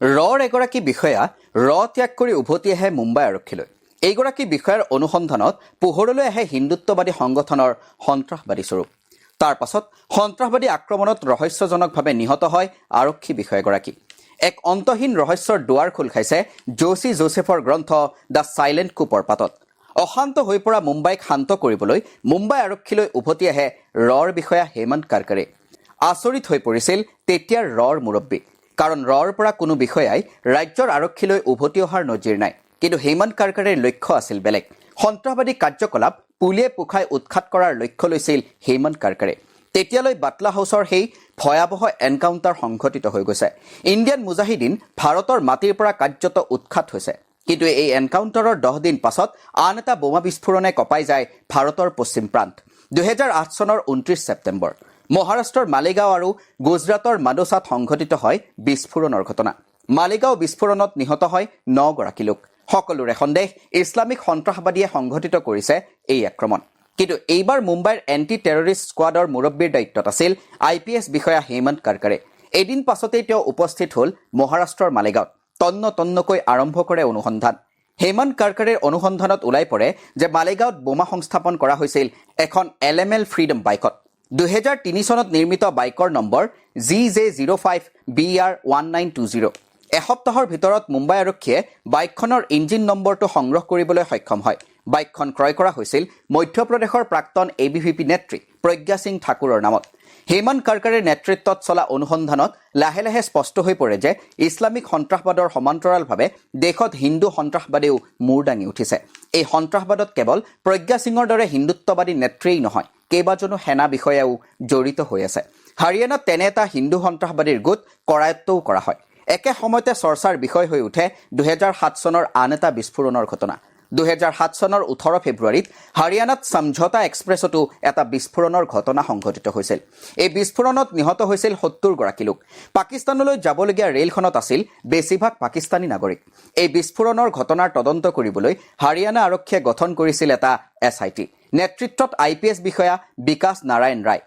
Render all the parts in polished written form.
ৰৰ এগৰাকী বিষয়া ত্যাগ কৰি উভতি আহে মুম্বাই আৰক্ষীলৈ। এইগৰাকী বিষয়াৰ অনুসন্ধানত পোহৰলৈ আহে হিন্দুত্ববাদী সংগঠনৰ সন্ত্ৰাসবাদী স্বৰূপ। তাৰ পাছত সন্ত্ৰাসবাদী আক্ৰমণত ৰহস্যজনকভাৱে নিহত হয় আৰক্ষী বিষয়াগৰাকী। এক অন্তহীন ৰহস্যৰ দুৱাৰ খোল খাইছে জোচি জোচেফৰ গ্ৰন্থ দ্য চাইলেণ্ট কুপৰ পাতত। অশান্ত হৈ পৰা মুম্বাইক শান্ত কৰিবলৈ মুম্বাই আৰক্ষীলৈ উভতি আহে ৰৰ বিষয়া হেমন্ত কাৰকাৰে। আচৰিত হৈ পৰিছিল তেতিয়াৰ ৰৰ মুৰব্বী, কাৰণ ৰৰ পৰা কোনো বিষয়াই ৰাজ্যৰ আৰক্ষীলৈ উভতি অহাৰ নজিৰ নাই। কিন্তু হেমন্ত কাৰকাৰেৰ লক্ষ্য আছিল বেলেগ। সন্ত্ৰাসবাদী কাৰ্যকলাপ পুলিয়ে পোখাই উৎখাত কৰাৰ লক্ষ্য লৈছিল হেমন্ত কাৰকাৰে। তেতিয়ালৈ বাটলা হাউচৰ সেই ভয়াৱহ এনকাউণ্টাৰ সংঘটিত হৈ গৈছে। ইণ্ডিয়ান মুজাহিদিন ভাৰতৰ মাটিৰ পৰা কাৰ্যত উৎখাত হৈছে। কিন্তু এই এনকাউণ্টাৰৰ 10 দিন পাছত আন এটা বোমা বিস্ফোৰণে কঁপাই যায় ভাৰতৰ পশ্চিম প্ৰান্ত। 2008 চনৰ 29 ছেপ্টেম্বৰ মহাৰাষ্ট্ৰৰ মালিগাঁও আৰু গুজৰাটৰ মাদোচাত সংঘটিত হয় বিস্ফোৰণৰ ঘটনা। মালিগাঁও বিস্ফোৰণত নিহত হয় 9 গৰাকী লোক। সকলোৰে সন্দেহ ইছলামিক সন্ত্ৰাসবাদীয়ে সংঘটিত কৰিছে এই আক্ৰমণ। কিন্তু এইবাৰ মুম্বাইৰ এণ্টি টেৰৰিষ্ট স্কোৱাডৰ মুৰব্বীৰ দায়িত্বত আছিল IPS বিষয়া হেমন্ত কাৰকাৰে। এদিন পাছতেই তেওঁ উপস্থিত হ'ল মহাৰাষ্ট্ৰৰ মালিগাঁৱত। তন্নকৈ আৰম্ভ কৰে অনুসন্ধান। হেমন্ত কাৰকাৰেৰ অনুসন্ধানত ওলাই পৰে যে মালিগাঁৱত বোমা সংস্থাপন কৰা হৈছিল এখন LML ফ্ৰীডম বাইকত। 2003 চনত নিৰ্মিত বাইকৰ নম্বৰ GJ05BR1920। এসপ্তাহৰ ভিতৰত মুম্বাই আৰক্ষীয়ে বাইকখনৰ ইঞ্জিন নম্বৰটো সংগ্ৰহ কৰিবলৈ সক্ষম হয়। বাইকখন ক্ৰয় কৰা হৈছিল মধ্যপ্ৰদেশৰ প্ৰাক্তন ABVP নেত্ৰী প্ৰজ্ঞা সিং ঠাকুৰৰ নামত। হেমন্ত কাৰকাৰেৰ নেতৃত্বত চলা অনুসন্ধানত লাহে লাহে স্পষ্ট হৈ পৰে যে ইছলামিক সন্ত্ৰাসবাদৰ সমান্তৰালভাৱে দেশত হিন্দু সন্ত্ৰাসবাদেও মূৰ দাঙি উঠিছে। এই সন্ত্ৰাসবাদত কেৱল প্ৰজ্ঞা সিঙৰ দৰে হিন্দুত্ববাদী নেত্ৰীয়েই নহয়, কেইবাজনো সেনা বিষয়াও জড়িত হৈ আছে। হাৰিয়ানাত তেনে এটা হিন্দু সন্ত্ৰাসবাদীৰ গোট কৰায়ত্বও কৰা হয়। একে সময়তে চৰ্চাৰ বিষয় হৈ উঠে 2007 চনৰ আন এটা বিস্ফোৰণৰ ঘটনা। 2007 চনৰ 18 ফেব্ৰুৱাৰীত হাৰিয়ানাত সমঝোতা এক্সপ্ৰেছতো এটা বিস্ফোৰণৰ ঘটনা সংঘটিত হৈছিল। এই বিস্ফোৰণত নিহত হৈছিল 70 গৰাকী লোক। পাকিস্তানলৈ যাবলগীয়া ৰেলখনত আছিল বেছিভাগ পাকিস্তানী নাগৰিক। এই বিস্ফোৰণৰ ঘটনাৰ তদন্ত কৰিবলৈ হাৰিয়ানা আৰক্ষীয়ে গঠন কৰিছিল এটা SIT। নেতৃত্বত IPS বিষয়া বিকাশ নাৰায়ণ ৰায়।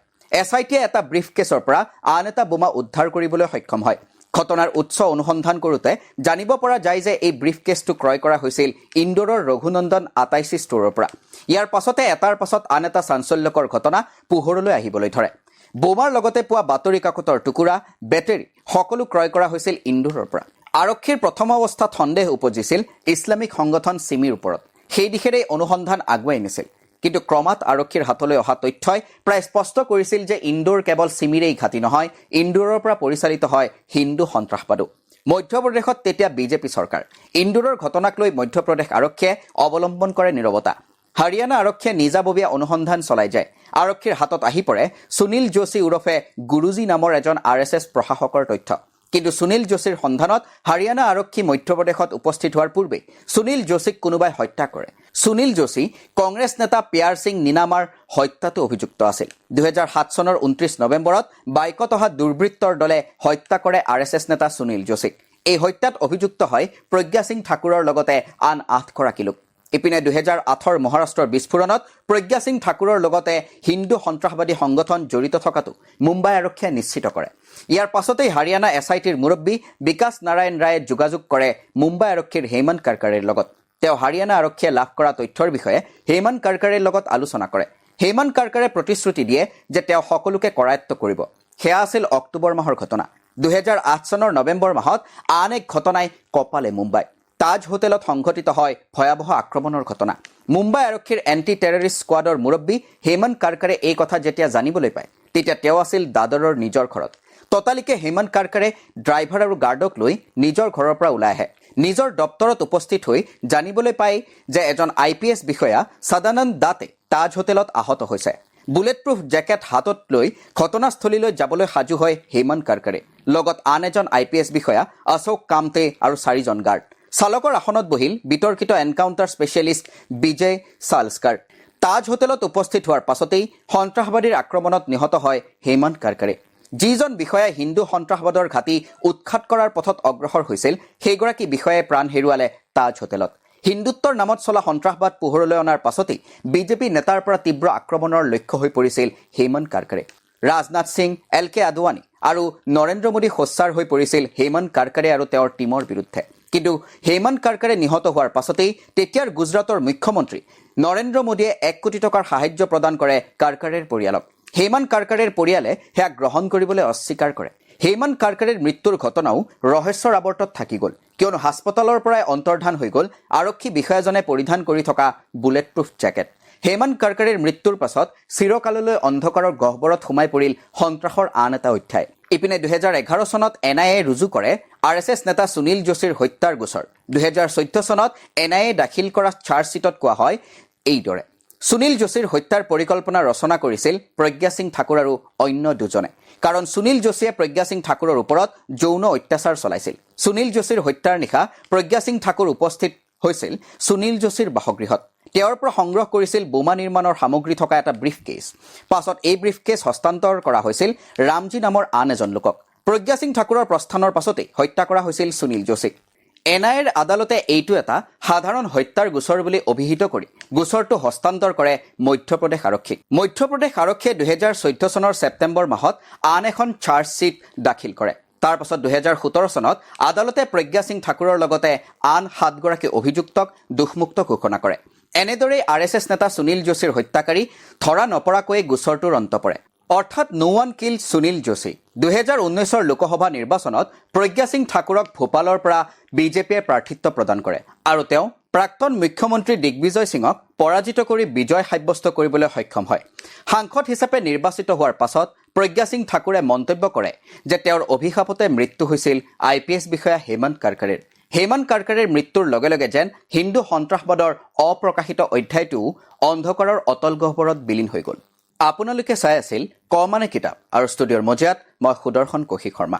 SITয়ে এটা ব্ৰিফ কেছৰ পৰা আন এটা বোমা উদ্ধাৰ কৰিবলৈ সক্ষম হয়। ঘটনাৰ উৎস অনুসন্ধান কৰোঁতে জানিব পৰা যায় যে এই ব্ৰিফ কেছটো ক্ৰয় কৰা হৈছিল ইন্দোৰৰ ৰঘুনন্দন আটাইচি ষ্ট'ৰৰ পৰা। ইয়াৰ পাছতে এটাৰ পাছত আন এটা চাঞ্চল্যকৰ ঘটনা পোহৰলৈ আহিবলৈ ধৰে। বোমাৰ লগতে পোৱা বাতৰি কাকতৰ টুকুৰা, বেটেৰী সকলো ক্ৰয় কৰা হৈছিল ইন্দোৰৰ পৰা। আৰক্ষীৰ প্ৰথম অৱস্থাত সন্দেহ উপজিছিল ইছলামিক সংগঠন চিমিৰ ওপৰত। সেই দিশেৰেই অনুসন্ধান আগুৱাই নিছিল। কিন্তু ক্ৰমাৎ আৰক্ষীৰ হাতলৈ অহা তথ্যই প্ৰায় স্পষ্ট কৰিছিল যে ইন্দোৰ কেৱল চিমিৰেই ঘাটি নহয়, ইন্দোৰৰ পৰা পৰিচালিত হয় হিন্দু সন্ত্ৰাসবাদো। মধ্যপ্ৰদেশত তেতিয়া BJP চৰকাৰ। ইন্দোৰৰ ঘটনাক লৈ মধ্যপ্ৰদেশ আৰক্ষীয়ে অৱলম্বন কৰে নীৰৱতা। হাৰিয়ানা আৰক্ষীয়ে নিজাববীয়া অনুসন্ধান চলাই যায়। আৰক্ষীৰ হাতত আহি পৰে সুনীল যোশী ওৰফে গুৰুজী নামৰ এজন RSS প্ৰশাসকৰ তথ্য। কিন্তু সুনীল যোশীৰ সন্ধানত হাৰিয়ানা আৰক্ষী মধ্যপ্ৰদেশত উপস্থিত হোৱাৰ পূৰ্বে সুনীল যোশীক কোনোবাই হত্যা কৰে। সুনীল যোশী কংগ্ৰেছ নেতা পিয়াৰ সিং নিনামাৰ হত্যাতো অভিযুক্ত আছিল। 2007 চনৰ 29 নৱেম্বৰত বাইকত অহা দুৰ্বৃত্তৰ দলে হত্যা কৰে RSS নেতা সুনীল যোশীক। এই হত্যাত অভিযুক্ত হয় প্ৰজ্ঞা সিং ঠাকুৰৰ লগতে আন 8 গৰাকী লোক। ইপিনে 2008 মহাৰাষ্ট্ৰৰ বিস্ফোৰণত প্ৰজ্ঞা সিং ঠাকুৰৰ লগতে হিন্দু সন্ত্ৰাসবাদী সংগঠন জড়িত থকাটো মুম্বাই আৰক্ষীয়ে নিশ্চিত কৰে। ইয়াৰ পাছতেই হাৰিয়ানা SITৰ মুৰব্বী বিকাশ নাৰায়ণ ৰায়ে যোগাযোগ কৰে মুম্বাই আৰক্ষীৰ হেমন্ত কাৰকাৰেৰ লগত। তেওঁ হাৰিয়ানা আৰক্ষীয়ে লাভ কৰা তথ্যৰ বিষয়ে হেমন্ত কাৰকাৰেৰ লগত আলোচনা কৰে। হেমন্ত কাৰকাৰে প্ৰতিশ্ৰুতি দিয়ে যে তেওঁ সকলোকে কৰায়ত্ব কৰিব। সেয়া আছিল অক্টোবৰ মাহৰ ঘটনা। 2008 চনৰ নৱেম্বৰ মাহত আন এক ঘটনাই কঁপালে মুম্বাই। তাজ হোটেলত সংঘটিত হয় ভয়াৱহ আক্ৰমণৰ ঘটনা। মুম্বাই আৰক্ষীৰ এণ্টি টেৰৰিষ্ট স্কোৱাডৰ মুৰব্বী হেমন্ত কাৰকাৰে এই কথা যেতিয়া জানিবলৈ পায়, তেতিয়া তেওঁ আছিল দাদৰৰ নিজৰ ঘৰত। ততালিকে হেমন্ত কাৰকাৰে ড্ৰাইভাৰ আৰু গাৰ্ডক লৈ নিজৰ ঘৰৰ পৰা ওলাই আহে। নিজৰ দপ্তৰত উপস্থিত হৈ জানিবলৈ পায় যে এজন IPS বিষয়া সদানন্দ দাতে তাজ হোটেলত আহত হৈছে। বুলেট প্ৰুফ জেকেট হাতত লৈ ঘটনাস্থলীলৈ যাবলৈ সাজু হয় হেমন্ত কাৰকাৰে। লগত আন এজন IPS বিষয়া অশোক কামতে আৰু 4জন গাৰ্ড। চালকৰ আসনত বহিল বিতৰ্কিত এনকাউণ্টাৰ স্পেচিয়েলিষ্ট বিজয় চালস্কাৰ। তাজ হোটেলত উপস্থিত হোৱাৰ পাছতেই সন্ত্ৰাসবাদীৰ আক্ৰমণত নিহত হয় হেমন্ত কাৰকাৰে। যিজন বিষয়াই হিন্দু সন্ত্ৰাসবাদৰ ঘাটি উৎখাত কৰাৰ পথত অগ্ৰসৰ হৈছিল, সেইগৰাকী বিষয়াই প্ৰাণ হেৰুৱালে তাজ হোটেলত। হিন্দুত্বৰ নামত চলা সন্ত্ৰাসবাদ পোহৰলৈ অনাৰ পাছতেই BJP নেতাৰ পৰা তীব্ৰ আক্ৰমণৰ লক্ষ্য হৈ পৰিছিল হেমন্ত কাৰকাৰে। ৰাজনাথ সিং, LK আদৱানী আৰু নৰেন্দ্ৰ মোদী সোচ্চাৰ হৈ পৰিছিল হেমন্ত কাৰকাৰে আৰু তেওঁৰ টীমৰ বিৰুদ্ধে। কিন্তু হেমন্ত কাৰকাৰে নিহত হোৱাৰ পাছতেই তেতিয়াৰ গুজৰাটৰ মুখ্যমন্ত্ৰী নৰেন্দ্ৰ মোদীয়ে 1 কোটি টকাৰ সাহায্য প্ৰদান কৰে কাৰকাৰেৰ পৰিয়ালক। হেমন্ত কাৰকাৰেৰ পৰিয়ালে সেয়া গ্ৰহণ কৰিবলৈ অস্বীকাৰ কৰে। হেমন্ত কাৰকাৰেৰ মৃত্যুৰ ঘটনাও ৰহস্যৰ আৱৰ্তত থাকি গ'ল, কিয়নো হাস্পতালৰ পৰাই অন্তৰ্ধান হৈ গ'ল আৰক্ষী বিষয়াজনে পৰিধান কৰি থকা বুলেট প্ৰুফ জেকেট। হেমন্ত কাৰকাৰেৰ মৃত্যুৰ পাছত চিৰকাললৈ অন্ধকাৰৰ গহ্বৰত সোমাই পৰিল সন্ত্ৰাসৰ আন এটা অধ্যায়। ইপিনে 2011 চনত NIA ৰুজু কৰে RSS নেতা সুনীল যোশীৰ হত্যাৰ গোচৰ। 2014 চনত NIA দাখিল কৰা চাৰ্জশ্বিটত কোৱা হয় এইদৰে: সুনীল যোশীৰ হত্যাৰ পৰিকল্পনা ৰচনা কৰিছিল প্ৰজ্ঞা সিং ঠাকুৰ আৰু অন্য দুজনে। কাৰণ সুনীল যোশীয়ে প্ৰজ্ঞা সিং ঠাকুৰৰ ওপৰত যৌন অত্যাচাৰ চলাইছিল। সুনীল যোশীৰ হত্যাৰ নিশা প্ৰজ্ঞা সিং ঠাকুৰ উপস্থিত হৈছিল সুনীল যোশীৰ বাসগৃহত। তেওঁৰ পৰা সংগ্ৰহ কৰিছিল বোমা নিৰ্মাণৰ সামগ্ৰী থকা এটা ব্ৰিফকেছ। পাছত এই ব্ৰিফকেছ হস্তান্তৰ কৰা হৈছিল ৰামজী নামৰ আন এজন লোকক। প্ৰজ্ঞা সিং ঠাকুৰৰ প্ৰস্থানৰ পাছতেই হত্যা কৰা হৈছিল সুনীল যোশীক। NIAৰ আদালতে এইটো এটা সাধাৰণ হত্যাৰ গোচৰ বুলি অভিহিত কৰি গোচৰটো হস্তান্তৰ কৰে মধ্যপ্ৰদেশ আৰক্ষীক। মধ্যপ্ৰদেশ আৰক্ষীয়ে 2014 চনৰ ছেপ্টেম্বৰ মাহত আন এখন চাৰ্জশ্বিট দাখিল কৰে। তাৰ পাছত 2017 চনত আদালতে প্ৰজ্ঞা সিং ঠাকুৰৰ লগতে আন 7 গৰাকী অভিযুক্তক দোষমুক্ত ঘোষণা কৰে। এনেদৰেই RSS নেতা সুনীল যোশীৰ হত্যাকাৰী ধৰা নপৰাকৈয়ে গোচৰটোৰ অন্ত পৰে। অৰ্থাৎ নো ওৱান কিল সুনীল যোশী। 2019 লোকসভা নিৰ্বাচনত প্ৰজ্ঞা সিং ঠাকুৰক ভোপালৰ পৰা বিজেপিয়ে প্ৰাৰ্থিত্ব প্ৰদান কৰে আৰু তেওঁ প্ৰাক্তন মুখ্যমন্ত্ৰী দিগ্বিজয় সিঙক পৰাজিত কৰি বিজয় সাব্যস্ত কৰিবলৈ সক্ষম হয়। সাংসদ হিচাপে নিৰ্বাচিত হোৱাৰ পাছত প্ৰজ্ঞা সিং ঠাকুৰে মন্তব্য কৰে যে তেওঁৰ অভিশাপতে মৃত্যু হৈছিল IPS বিষয়া হেমন্ত কাৰকাৰেৰ। হেমন্ত কাৰকাৰেৰ মৃত্যুৰ লগে লগে যেন হিন্দু সন্ত্ৰাসবাদৰ অপ্ৰকাশিত অধ্যায়টোও অন্ধকাৰৰ অতল গহ্বৰত বিলীন হৈ গ'ল। আপোনালোকে চাই আছিল ক মানে কিতাপ আৰু ষ্টুডিঅ'ৰ মজিয়াত মই সুদৰ্শন কৌশিক শৰ্মা।